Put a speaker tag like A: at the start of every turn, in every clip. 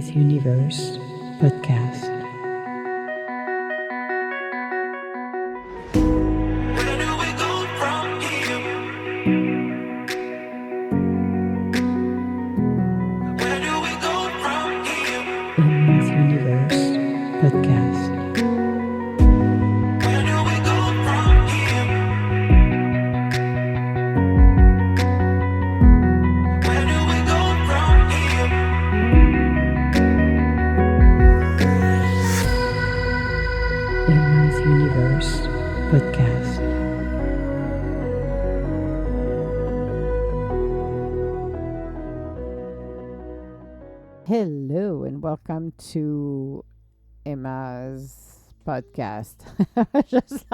A: Emma's Universe podcast.
B: Where do we go from here? Where do we go from here?
A: Emma's Universe podcast.
B: Where do we go from here? Where do we go from here?
A: Emma's Universe podcast.
C: Hello and welcome to Emma's podcast. Just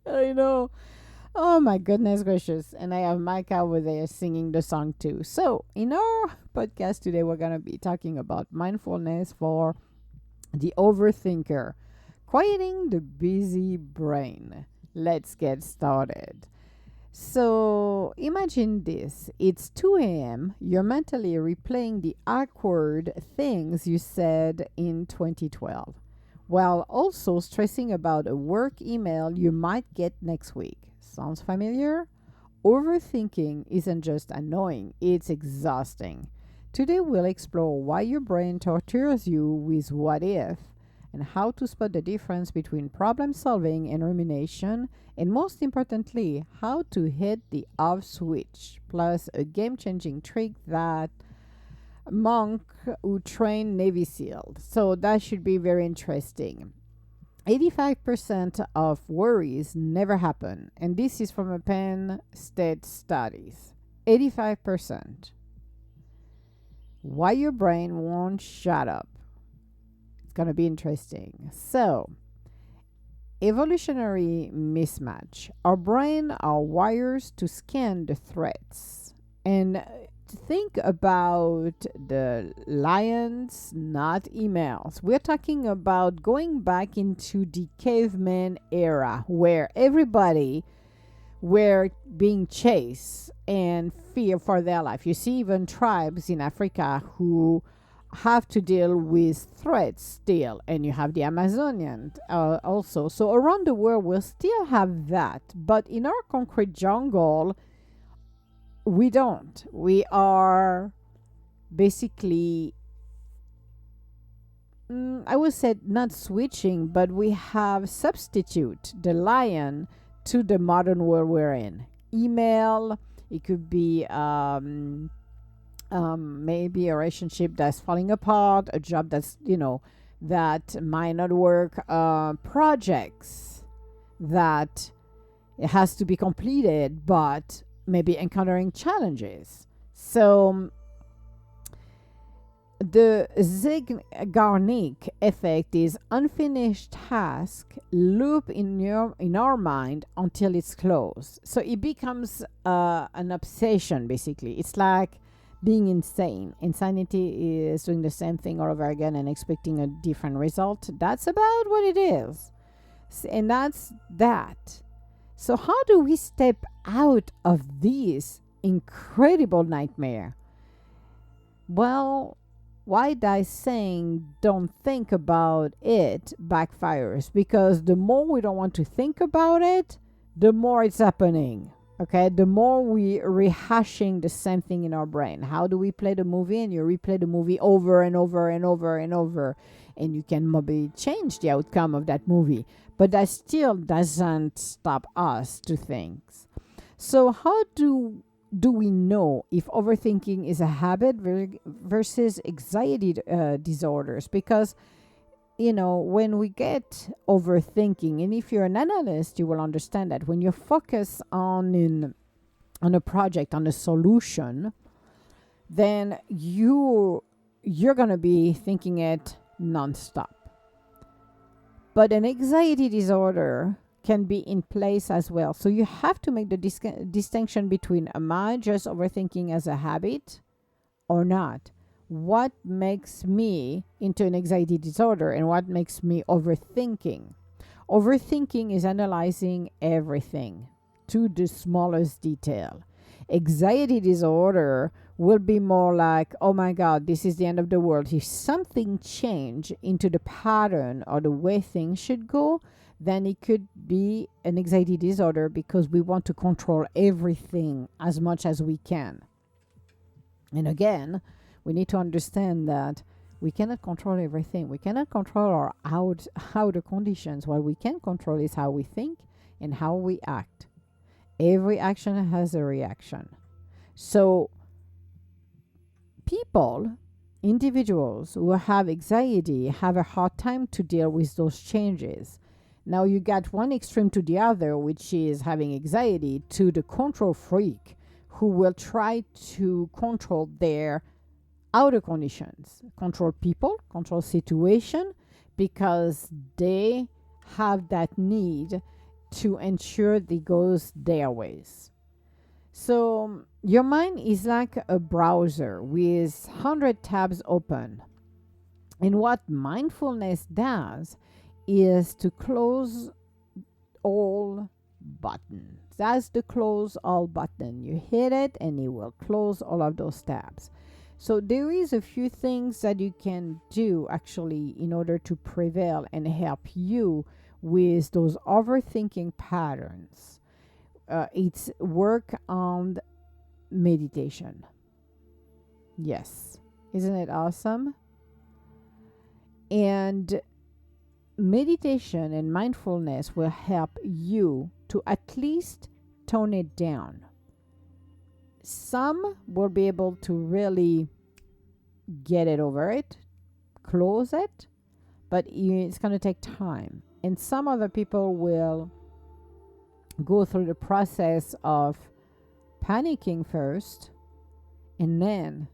C: I know. Oh my goodness gracious. And I have Mike over there singing the song too. So in our podcast today, we're going to be talking about mindfulness for the overthinker, quieting the busy brain. Let's get started. So imagine this. It's 2 a.m. You're mentally replaying the awkward things you said in 2012, while also stressing about a work email you might get next week. Sounds familiar? Overthinking isn't just annoying, it's exhausting. Today we'll explore why your brain tortures you with what if, and how to spot the difference between problem solving and rumination, and most importantly, how to hit the off switch, plus a game changing trick that monk who trained Navy SEALs. So that should be very interesting. 85% of worries never happen, and this is from a Penn State studies. 85%. Why your brain won't shut up. It's going to be interesting. So, evolutionary mismatch. Our brain are wires to scan the threats. And think about the lions, not emails. We're talking about going back into the caveman era where everybody were being chased and fear for their life. You see even tribes in Africa who have to deal with threats still, and you have the Amazonian also. So around the world we'll still have that, but in our concrete jungle we don't. We are basically I would say not switching, but we have substitute the lion to the modern world we're in. Email, it could be maybe a relationship that's falling apart, a job that's, that might not work, projects that it has to be completed, but maybe encountering challenges. So the Zeigarnik effect is unfinished task loop in our mind until it's closed. So it becomes an obsession. Basically, it's like being insane. Insanity is doing the same thing all over again and expecting a different result. That's about what it is, and that's that. So how do we step out of this incredible nightmare? Well, why that saying don't think about it backfires, because the more we don't want to think about it, the more it's happening. Okay, the more we rehashing the same thing in our brain. How do we play the movie? And you replay the movie over and over and over and over, and you can maybe change the outcome of that movie, but that still doesn't stop us to think. So how do we know if overthinking is a habit versus anxiety disorders? Because, when we get overthinking, and if you're an analyst, you will understand that when you focus on a project, on a solution, then you're going to be thinking it nonstop. But an anxiety disorder can be in place as well. So you have to make the distinction between, am I just overthinking as a habit or not? What makes me into an anxiety disorder and what makes me overthinking? Overthinking is analyzing everything to the smallest detail. Anxiety disorder will be more like, oh my God, this is the end of the world. If something change into the pattern or the way things should go, then it could be an anxiety disorder because we want to control everything as much as we can. And again, we need to understand that we cannot control everything. We cannot control our outer conditions. What we can control is how we think and how we act. Every action has a reaction. So people, individuals who have anxiety have a hard time to deal with those changes. Now you got one extreme to the other, which is having anxiety, to the control freak who will try to control their outer conditions, control people, control situation, because they have that need to ensure it goes their ways. So your mind is like a browser with 100 tabs open. And what mindfulness does is to close all button. That's the close all button. You hit it and it will close all of those tabs. So there is a few things that you can do actually in order to prevail and help you with those overthinking patterns. It's work on meditation. Yes. Isn't it awesome? And meditation and mindfulness will help you to at least tone it down. Some will be able to really get it over it, close it, but it's going to take time. And some other people will go through the process of panicking first, and then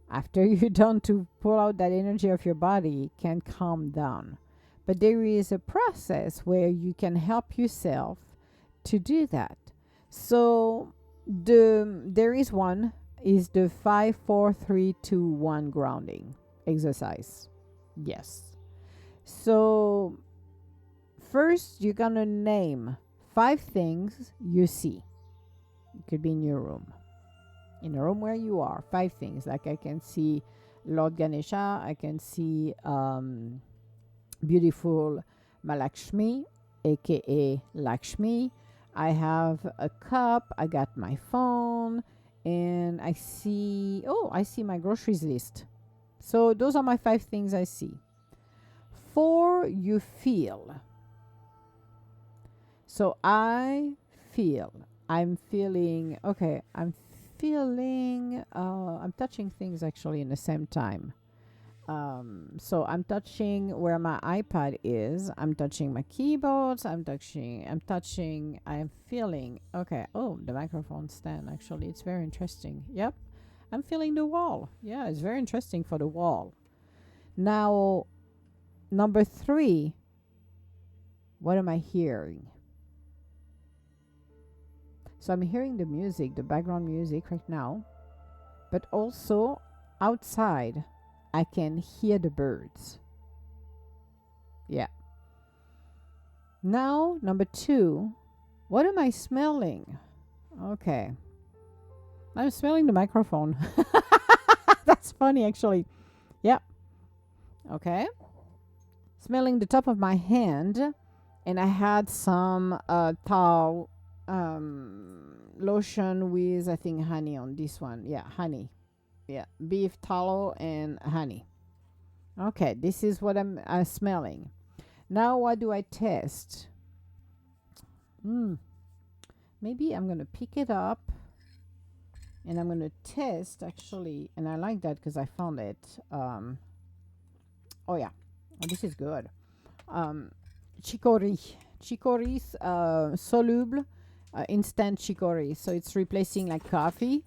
C: after you're done to pull out that energy of your body, can calm down. But there is a process where you can help yourself to do that. So there is one is the 5 4 3 2 1 grounding exercise. Yes. So first you're gonna name 5 things you see. It could be in your room. In a room where you are, 5 things. Like I can see Lord Ganesha, I can see beautiful Malakshmi, aka Lakshmi. I have a cup, I got my phone, and I see my groceries list. So those are my 5 things I see. 4, you feel. So I'm feeling, I'm touching things actually in the same time. So I'm touching where my iPad is. I'm touching my keyboards. I'm feeling. Okay. Oh, the microphone stand. Actually, it's very interesting. Yep. I'm feeling the wall. Yeah, it's very interesting for the wall. Now, number 3. What am I hearing? So I'm hearing the music, the background music right now. But also outside, I can hear the birds. Yeah. Now, number 2, what am I smelling? Okay. I'm smelling the microphone. That's funny, actually. Yep. Okay. Smelling the top of my hand. And I had some towel lotion with, I think, honey on this one. Yeah, honey. Yeah, beef tallow and honey. Okay, this is what I'm smelling. Now, what do I test? Maybe I'm going to pick it up and I'm going to test actually. And I like that because I found it. Oh, yeah. Oh, this is good. Chicory. Chicory's soluble instant chicory. So it's replacing like coffee.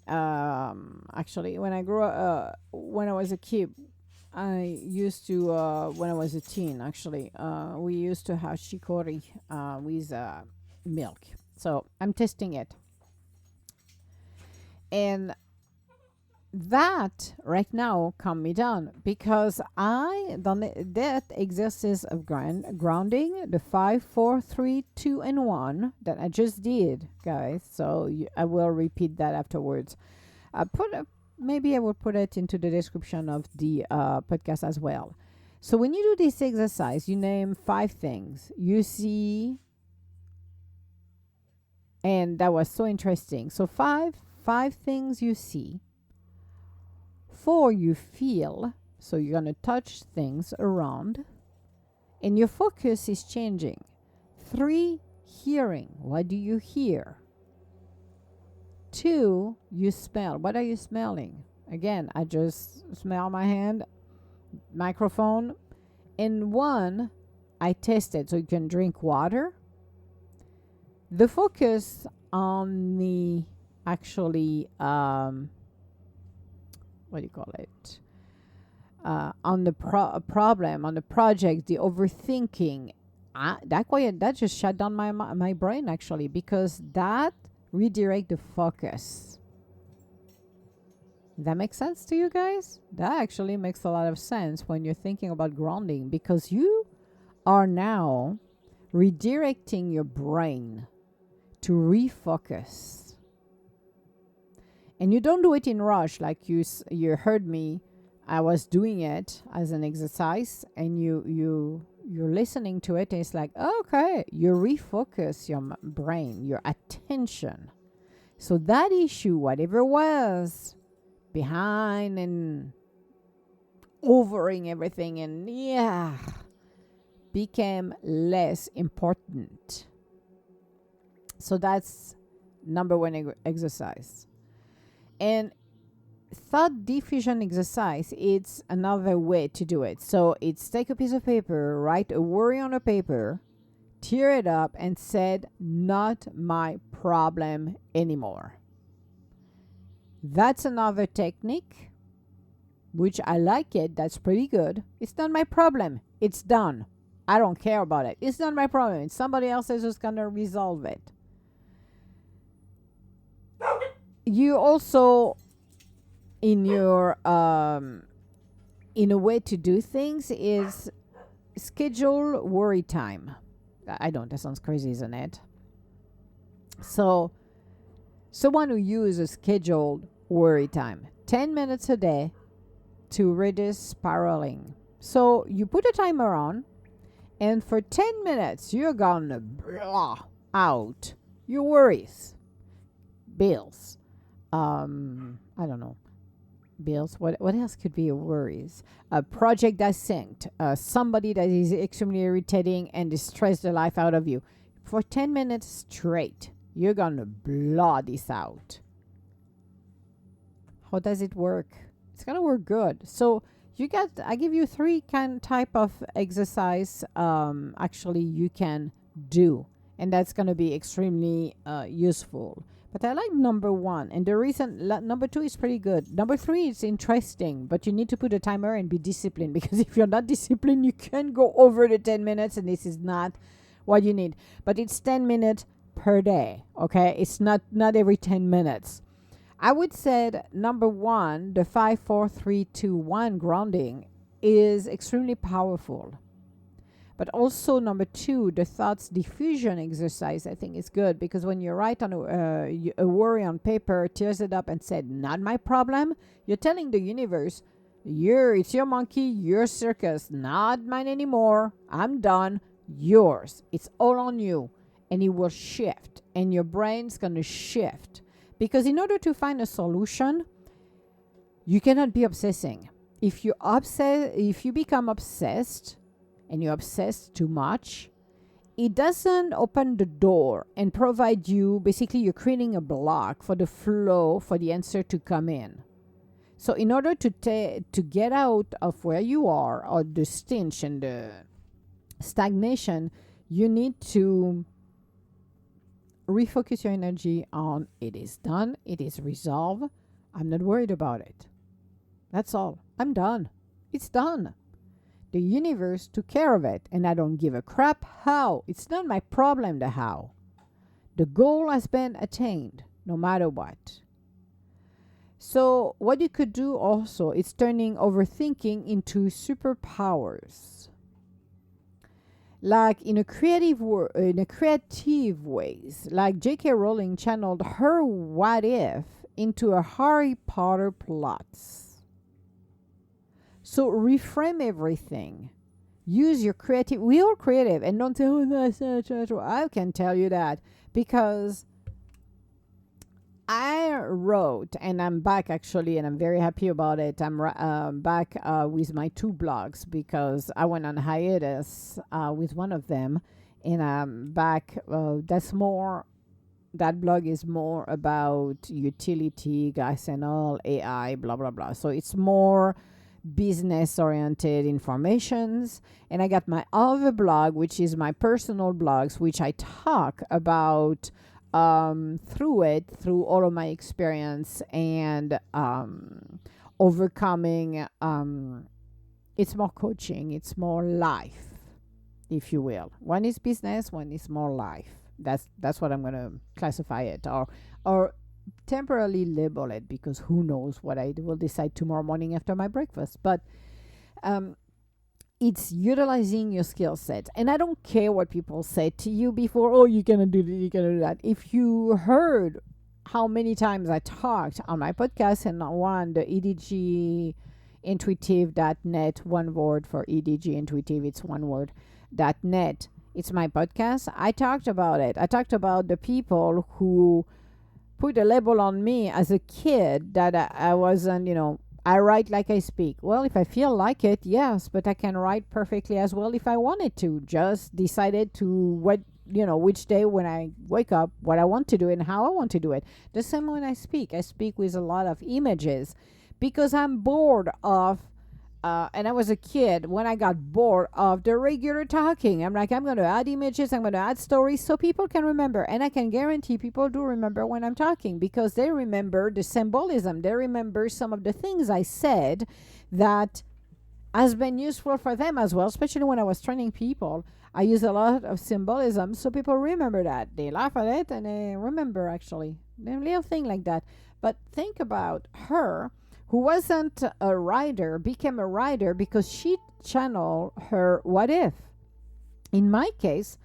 C: Actually, when I was a kid, I used to, when I was a teen, actually, we used to have chicory with milk. So I'm testing it. And that right now calm me down because I done that exercise of grounding, the 5 4 3 2 and 1 that I just did, guys. So I will repeat that afterwards. Maybe I will put it into the description of the podcast as well. So when you do this exercise, you name 5 things you see, and that was so interesting. So five things you see. 4 you feel. So you're gonna touch things around, and your focus is changing. 3 hearing. What do you hear? 2 you smell. What are you smelling? Again, I just smell my hand, microphone. And 1 I tasted. So you can drink water. The focus on the actually what do you call it, on the problem, on the project, the overthinking, that just shut down my brain, actually, because that redirect the focus. That makes sense to you guys? That actually makes a lot of sense when you're thinking about grounding, because you are now redirecting your brain to refocus. And you don't do it in rush, like you heard me. I was doing it as an exercise, and you're listening to it, and it's like, okay, you refocus your brain, your attention. So that issue, whatever was behind and overing everything, and became less important. So that's number 1 exercise. And thought diffusion exercise, it's another way to do it. So it's take a piece of paper, write a worry on a paper, tear it up, and said, not my problem anymore. That's another technique, which I like it. That's pretty good. It's not my problem. It's done. I don't care about it. It's not my problem. It's somebody else is just going to resolve it. You also, in your in a way to do things, is schedule worry time. I don't, that sounds crazy, isn't it? So someone who uses scheduled worry time, 10 minutes a day to reduce spiraling. So you put a timer on, and for 10 minutes you're gonna blah out your worries. Bills, I don't know, bills. What else could be your worries? A project that's synced, somebody that is extremely irritating and distress the life out of you. For 10 minutes straight, you're gonna blah this out. How does it work? It's gonna work good. So I give you 3 type of exercise actually you can do, and that's gonna be extremely useful. But I like number 1, and the reason number 2 is pretty good. Number 3 is interesting, but you need to put a timer and be disciplined, because if you're not disciplined, you can go over the 10 minutes, and this is not what you need. But it's 10 minutes per day, okay? It's not every 10 minutes. I would say number 1, the 5, 4, 3, 2, 1 grounding is extremely powerful. But also number 2, the thoughts diffusion exercise, I think is good, because when you write on a worry on paper, tears it up and said, not my problem, you're telling the universe, it's your monkey, your circus, not mine anymore. I'm done. Yours. It's all on you. And it will shift, and your brain's going to shift. Because in order to find a solution, you cannot be obsessing. If you become obsessed, and you obsess too much, it doesn't open the door and provide you, basically you're creating a block for the flow, for the answer to come in. So in order to get out of where you are, or the stench and the stagnation, you need to refocus your energy on, it is done, it is resolved, I'm not worried about it. That's all. I'm done. It's done. The universe took care of it, and I don't give a crap how. It's not my problem, the how. The goal has been attained, no matter what. So what you could do also is turning overthinking into superpowers. Like in a creative ways, like J.K. Rowling channeled her what if into a Harry Potter plots. So reframe everything. Use your creative. We are creative, and don't say, "Oh, that's not true." I can tell you that because I wrote, and I'm back actually, and I'm very happy about it. I'm back with my 2 blogs because I went on hiatus with one of them, and I'm back. That blog is more about utility, gas and all, AI, blah, blah, blah. So it's more business oriented informations. And I got my other blog, which is my personal blogs, which I talk about through all of my experience and overcoming. It's more coaching, it's more life, if you will. One is business, one is more life. That's what I'm going to classify it, or temporarily label it, because who knows what I will decide tomorrow morning after my breakfast. But it's utilizing your skill set. And I don't care what people say to you before, "Oh, you're going to do this, you're going to do that." If you heard how many times I talked on my podcast and on the EDG intuitive.net, one word for EDG intuitive, it's one word, .net. It's my podcast. I talked about it. I talked about the people who put a label on me as a kid that I wasn't, I write like I speak. Well, if I feel like it, yes, but I can write perfectly as well if I wanted to. Just decided to which day when I wake up, what I want to do and how I want to do it. The same when I speak. I speak with a lot of images because I'm bored of, and I was a kid when I got bored of the regular talking. I'm like, I'm going to add images, I'm going to add stories so people can remember. And I can guarantee people do remember when I'm talking because they remember the symbolism. They remember some of the things I said that has been useful for them as well, especially when I was training people. I use a lot of symbolism so people remember that. They laugh at it and they remember actually. A little thing like that. But think about her who wasn't a writer, became a writer because she channeled her what if. In my case,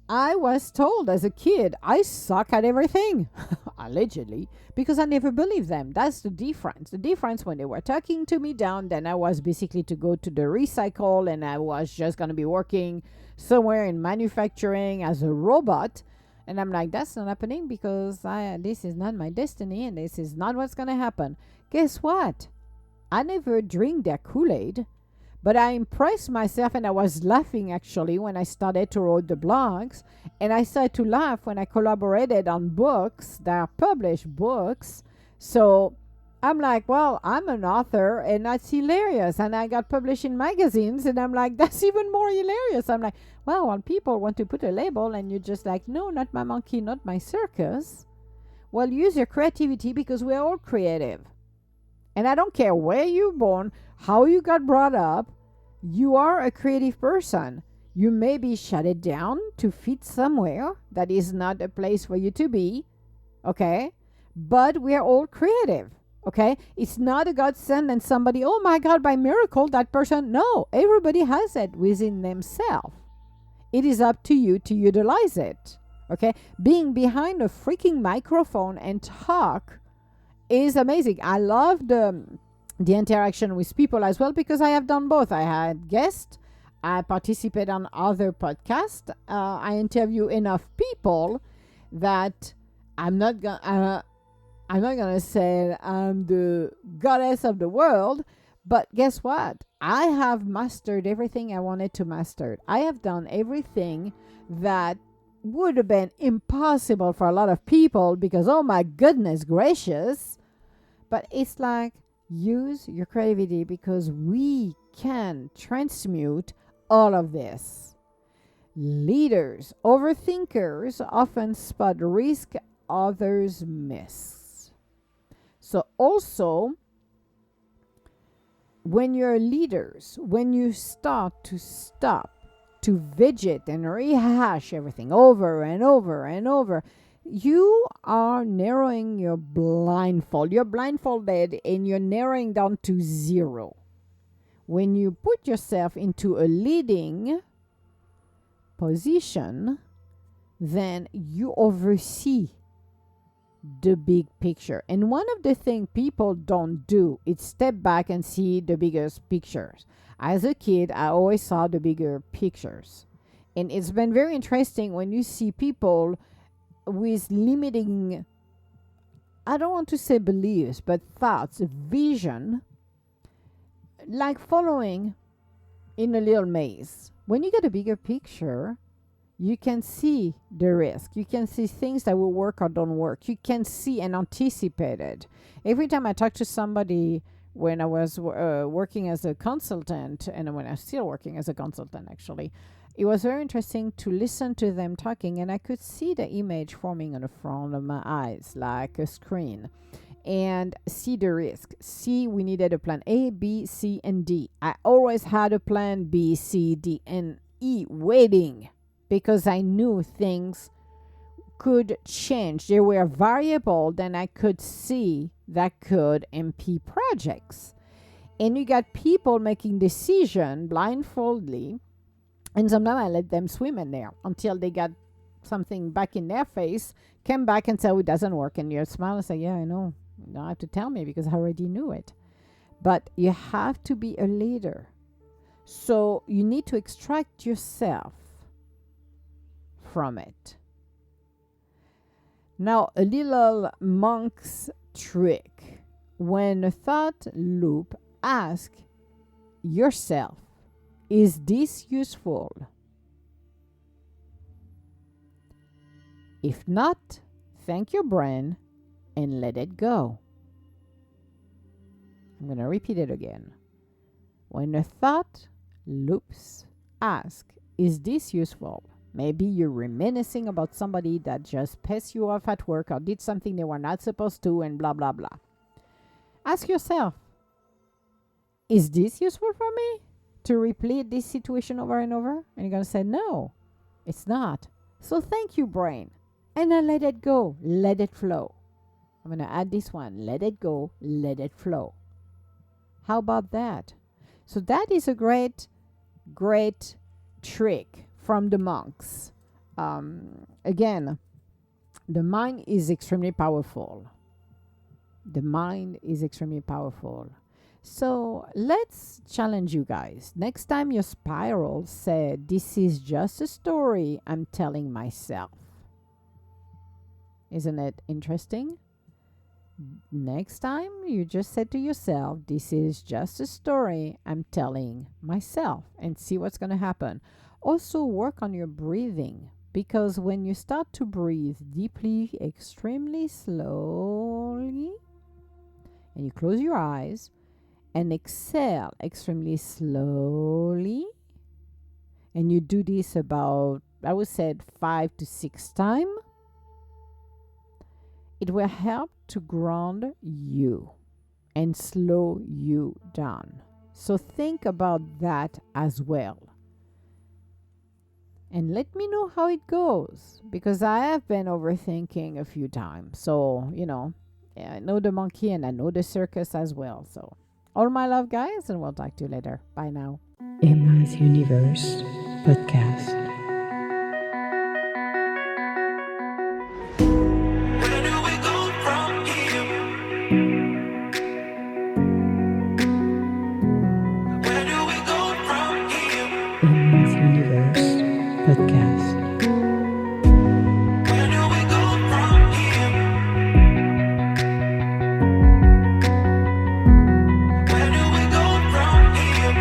C: I was told as a kid, I suck at everything, allegedly, because I never believed them. That's the difference. The difference when they were talking to me down, then I was basically to go to the recycle and I was just going to be working somewhere in manufacturing as a robot. And I'm like, that's not happening because this is not my destiny and this is not what's going to happen. Guess what? I never drink their Kool-Aid, but I impressed myself and I was laughing actually when I started to write the blogs. And I started to laugh when I collaborated on books that are published books. So I'm like, well, I'm an author and that's hilarious. And I got published in magazines and I'm like, that's even more hilarious. I'm like, well, when people want to put a label and you're just like, no, not my monkey, not my circus. Well, use your creativity because we're all creative. And I don't care where you're born, how you got brought up, you are a creative person. You may be shut it down to fit somewhere that is not a place for you to be, okay? But we are all creative, okay? It's not a godsend and somebody, oh my God, by miracle, that person. No, everybody has it within themselves. It is up to you to utilize it, okay? Being behind a freaking microphone and talk is amazing. I love the interaction with people as well because I have done both. I had guests, I participate on other podcasts, I interview enough people that I'm not gonna say I'm the goddess of the world, but guess what? I have mastered everything I wanted to master. I have done everything that would have been impossible for a lot of people because, oh my goodness gracious. But it's like, use your creativity because we can transmute all of this. Leaders, overthinkers often spot risk others miss. So also, when you're leaders, when you start to stop to fidget and rehash everything over and over and over, you are narrowing your blindfold. You're blindfolded and you're narrowing down to zero. When you put yourself into a leading position, then you oversee the big picture. And one of the things people don't do is step back and see the biggest pictures. As a kid, I always saw the bigger pictures. And it's been very interesting when you see people with limiting, I don't want to say beliefs, but thoughts, vision, like following in a little maze. When you get a bigger picture, you can see the risk. You can see things that will work or don't work. You can see and anticipate it. Every time I talk to somebody when I was working as a consultant, and when I'm still working as a consultant, actually, it was very interesting to listen to them talking, and I could see the image forming in the front of my eyes, like a screen, and see the risk. See, we needed a plan A, B, C, and D. I always had a plan B, C, D, and E waiting because I knew things could change. There were variables that I could see that could impede projects. And you got people making decisions blindfoldly, and sometimes I let them swim in there until they got something back in their face, came back and said, oh, it doesn't work. And you smile and say, yeah, I know. You don't have to tell me because I already knew it. But you have to be a leader. So you need to extract yourself from it. Now, a little monk's trick. When a thought loop, ask yourself, is this useful? If not, thank your brain and let it go. I'm going to repeat it again. When a thought loops, ask, is this useful? Maybe you're reminiscing about somebody that just pissed you off at work or did something they were not supposed to and blah, blah, blah. Ask yourself, is this useful for me to repeat this situation over and over? And you're going to say, no, it's not. So thank you, brain. And then let it go. Let it flow. I'm going to add this one. Let it go. Let it flow. How about that? So that is a great, great trick from the monks. Again, the mind is extremely powerful. The mind is extremely powerful. So let's challenge you guys. Next time your spiral said, this is just a story I'm telling myself. Isn't it interesting? Next time you just said to yourself, this is just a story I'm telling myself, and see what's going to happen. Also work on your breathing, because when you start to breathe deeply, extremely slowly, and you close your eyes and exhale extremely slowly, and you do this about, I would say, 5 to 6 times, it will help to ground you and slow you down. So think about that as well. And let me know how it goes, because I have been overthinking a few times. So, I know the monkey and I know the circus as well. So, all my love, guys, and we'll talk to you later. Bye now.
A: Emma's Universe Podcast.
B: Where do we go from here? Where do we go from here?
A: Emma's Universe Podcast.
B: Where do we go from here? Where do we go from here?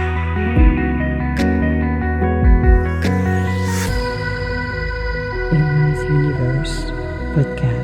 A: Emma's Universe Podcast.